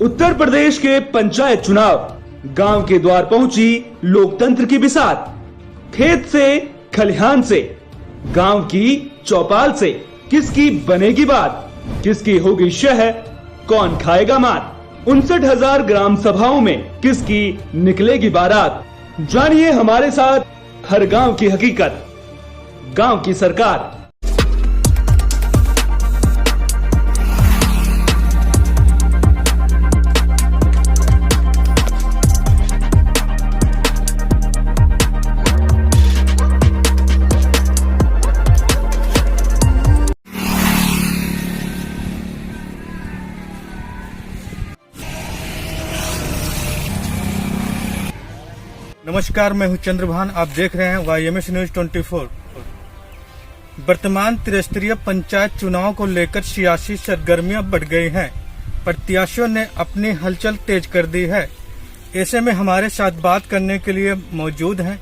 उत्तर प्रदेश के पंचायत चुनाव गांव के द्वार पहुंची लोकतंत्र की बिसात। खेत से खलिहान से गांव की चौपाल से किसकी बनेगी बात, किसकी होगी शहर, कौन खाएगा मात। 59,000 ग्राम सभाओं में किसकी निकलेगी बारात। जानिए हमारे साथ हर गांव की हकीकत, गांव की सरकार। नमस्कार, मैं हूं चंद्रभान। आप देख रहे हैं YMS न्यूज 24। वर्तमान त्रिस्तरीय पंचायत चुनाव को लेकर सियासी सरगर्मियां बढ़ गई हैं। प्रत्याशियों ने अपनी हलचल तेज कर दी है। ऐसे में हमारे साथ बात करने के लिए मौजूद हैं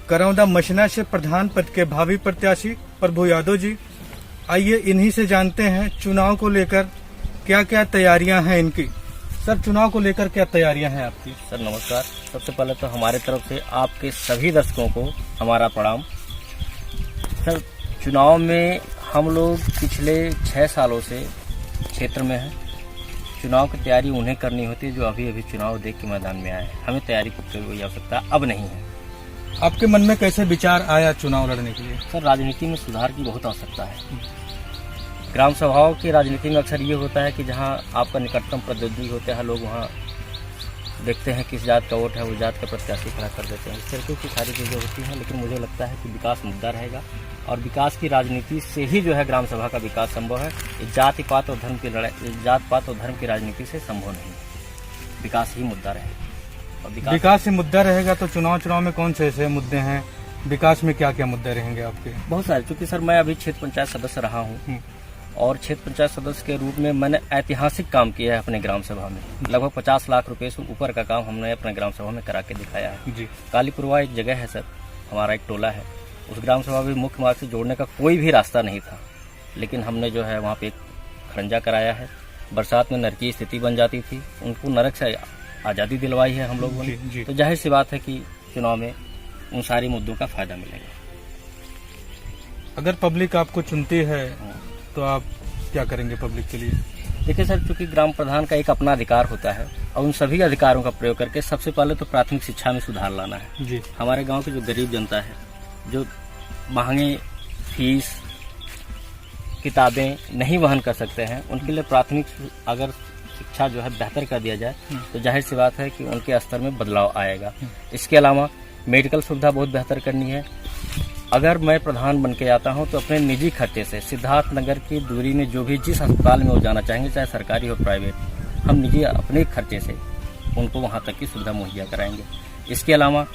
करौंदा मशना से प्रधान पद के भावी प्रत्याशी प्रभु यादव जी। आइए इन्हीं से जानते हैं चुनाव को लेकर क्या क्या तैयारियां हैं इनकी। सर, चुनाव को लेकर क्या तैयारियां हैं आपकी? सर नमस्कार। सबसे पहले तो हमारे तरफ से आपके सभी दर्शकों को हमारा प्रणाम। सर, चुनाव में हम लोग पिछले 6 सालों से क्षेत्र में हैं। चुनाव की तैयारी उन्हें करनी होती है जो अभी अभी चुनाव देख के मैदान में आए हैं। हमें तैयारी की कोई आवश्यकता अब नहीं है। आपके मन में कैसे विचार आया चुनाव लड़ने के लिए? सर, राजनीति में सुधार की बहुत आवश्यकता है। ग्राम सभाओं की राजनीति में अक्सर ये होता है कि जहाँ आपका निकटतम प्रतिद्वंदी होते हैं, लोग वहाँ देखते हैं किस जात का वोट है, वो जात का प्रत्याशी खड़ा कर देते हैं। इस तरीके की सारी चीज़ें होती हैं, लेकिन मुझे लगता है कि विकास मुद्दा रहेगा और विकास की राजनीति से ही जो है ग्राम सभा का विकास संभव है। जाति पात और धर्म की लड़ाई, जात पात और धर्म की राजनीति से संभव नहीं है। विकास ही मुद्दा रहेगा। और विकास ही मुद्दा रहेगा तो चुनाव में कौन से ऐसे मुद्दे हैं? विकास में क्या क्या मुद्दे रहेंगे आपके? बहुत सारे। चूँकि सर मैं अभी क्षेत्र पंचायत सदस्य रहा हूँ और क्षेत्र पंचायत सदस्य के रूप में मैंने ऐतिहासिक काम किया है अपने ग्राम सभा में। लगभग 50 लाख रुपए से ऊपर का काम हमने अपने ग्राम सभा में करा के दिखाया है जी। कालीपुरवा एक जगह है सर, हमारा एक टोला है। उस ग्राम सभा में मुख्य मार्ग से जोड़ने का कोई भी रास्ता नहीं था, लेकिन हमने जो है वहाँ पे एक खरंजा कराया है। बरसात में नरक की स्थिति बन जाती थी, उनको नरक से आज़ादी दिलवाई है हम लोगों ने। तो जाहिर सी बात है कि चुनाव में उन सारे मुद्दों का फायदा मिलेगा। अगर पब्लिक आपको चुनती है तो आप क्या करेंगे पब्लिक के लिए? देखिए सर, चूंकि ग्राम प्रधान का एक अपना अधिकार होता है और उन सभी अधिकारों का प्रयोग करके सबसे पहले तो प्राथमिक शिक्षा में सुधार लाना है जी। हमारे गांव की जो गरीब जनता है, जो महंगे फीस किताबें नहीं वहन कर सकते हैं, उनके लिए प्राथमिक अगर शिक्षा जो है बेहतर कर दिया जाए तो जाहिर सी बात है कि उनके स्तर में बदलाव आएगा। इसके अलावा मेडिकल सुविधा बहुत बेहतर करनी है। अगर मैं प्रधान बन के आता हूं तो अपने निजी खर्चे से सिद्धार्थ नगर की दूरी में जो भी जिस अस्पताल में वो जाना चाहेंगे, चाहे सरकारी हो प्राइवेट, हम निजी अपने खर्चे से उनको वहां तक की सुविधा मुहैया कराएंगे। इसके अलावा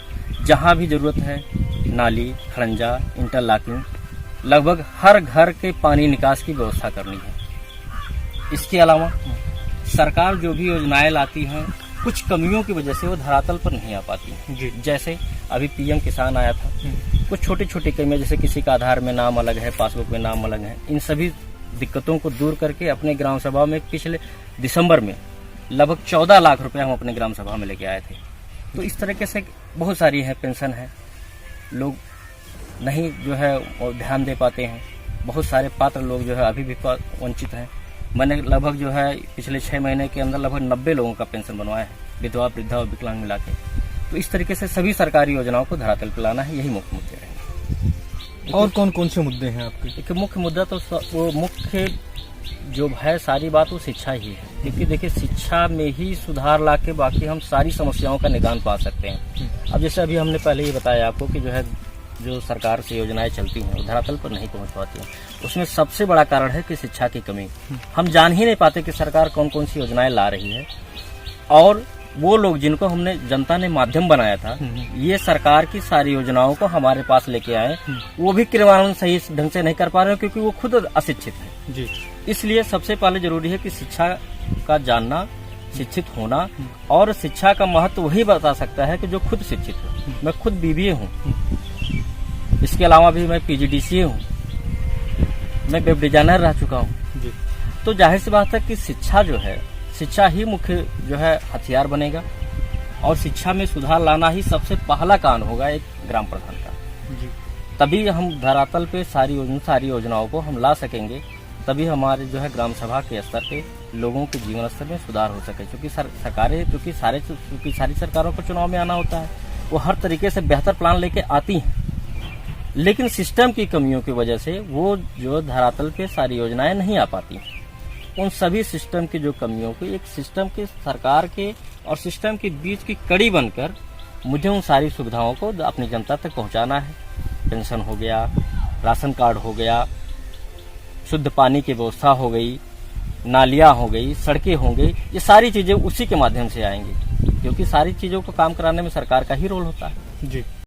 जहां भी जरूरत है, नाली, खड़ंजा, इंटरलॉकिंग, लगभग हर घर के पानी निकास की व्यवस्था करनी है। इसके अलावा सरकार जो भी योजनाएं लाती हैं, कुछ कमियों की वजह से वो धरातल पर नहीं आ पाती हैं। जैसे अभी PM किसान आया था, कुछ छोटी छोटी कमियां, जैसे किसी का आधार में नाम अलग है, पासबुक में नाम अलग है, इन सभी दिक्कतों को दूर करके अपने ग्राम सभा में पिछले दिसंबर में लगभग 14 लाख रुपए हम अपने ग्राम सभा में लेके आए थे। तो इस तरीके से बहुत सारी है, पेंशन है, लोग नहीं जो है ध्यान दे पाते हैं। बहुत सारे पात्र लोग जो है अभी भी वंचित हैं। मैंने लगभग जो है पिछले 6 महीने के अंदर लगभग 90 लोगों का पेंशन बनवाया है, विधवा, वृद्धा और विकलांग मिला के। तो इस तरीके से सभी सरकारी योजनाओं को धरातल पर लाना है, यही मुख्य मुद्दे रहेंगे। और कौन कौन से मुद्दे हैं आपके? देखिए, मुख्य मुद्दा तो वो मुख्य जो है सारी बात वो शिक्षा ही है। क्योंकि देखिए, शिक्षा में ही सुधार ला के बाकी हम सारी समस्याओं का निदान पा सकते हैं। अब जैसे अभी हमने पहले ही बताया आपको कि जो है जो सरकार से योजनाएं चलती हैं वो धरातल पर नहीं पहुंच पाती हैं। उसमें सबसे बड़ा कारण है कि शिक्षा की कमी। हम जान ही नहीं पाते कि सरकार कौन कौन सी योजनाएं ला रही है, और वो लोग जिनको हमने जनता ने माध्यम बनाया था ये सरकार की सारी योजनाओं को हमारे पास लेके आए, वो भी क्रियान्वयन सही ढंग से नहीं कर पा रहे हैं क्योंकि वो खुद अशिक्षित है जी। इसलिए सबसे पहले जरूरी है कि शिक्षा का जानना, शिक्षित होना, और शिक्षा का महत्व वही बता सकता है कि जो खुद शिक्षित हो। मैं खुद BBA हूँ, इसके अलावा भी मैं PGDCA हूँ, मैं वेब डिजाइनर रह चुका हूँ। तो जाहिर सी बात है कि शिक्षा जो है, शिक्षा ही मुख्य जो है हथियार बनेगा और शिक्षा में सुधार लाना ही सबसे पहला काम होगा एक ग्राम प्रधान का। जी। तभी हम धरातल पे सारी योजनाओं को हम ला सकेंगे, तभी हमारे जो है ग्राम सभा के स्तर पे लोगों के जीवन स्तर में सुधार हो सके। क्योंकि क्योंकि सारी सरकारों को चुनाव में आना होता है, वो हर तरीके से बेहतर प्लान लेके आती हैं, लेकिन सिस्टम की कमियों की वजह से वो जो धरातल पे सारी योजनाएं नहीं आ पाती। उन सभी सिस्टम की जो कमियों को एक सिस्टम के सरकार के और सिस्टम के बीच की कड़ी बनकर मुझे उन सारी सुविधाओं को अपनी जनता तक पहुंचाना है। पेंशन हो गया, राशन कार्ड हो गया, शुद्ध पानी की व्यवस्था हो गई, नालियां हो गई, सड़कें हो गई, ये सारी चीजें उसी के माध्यम से आएंगी, क्योंकि सारी चीजों को काम कराने में सरकार का ही रोल होता है। जी।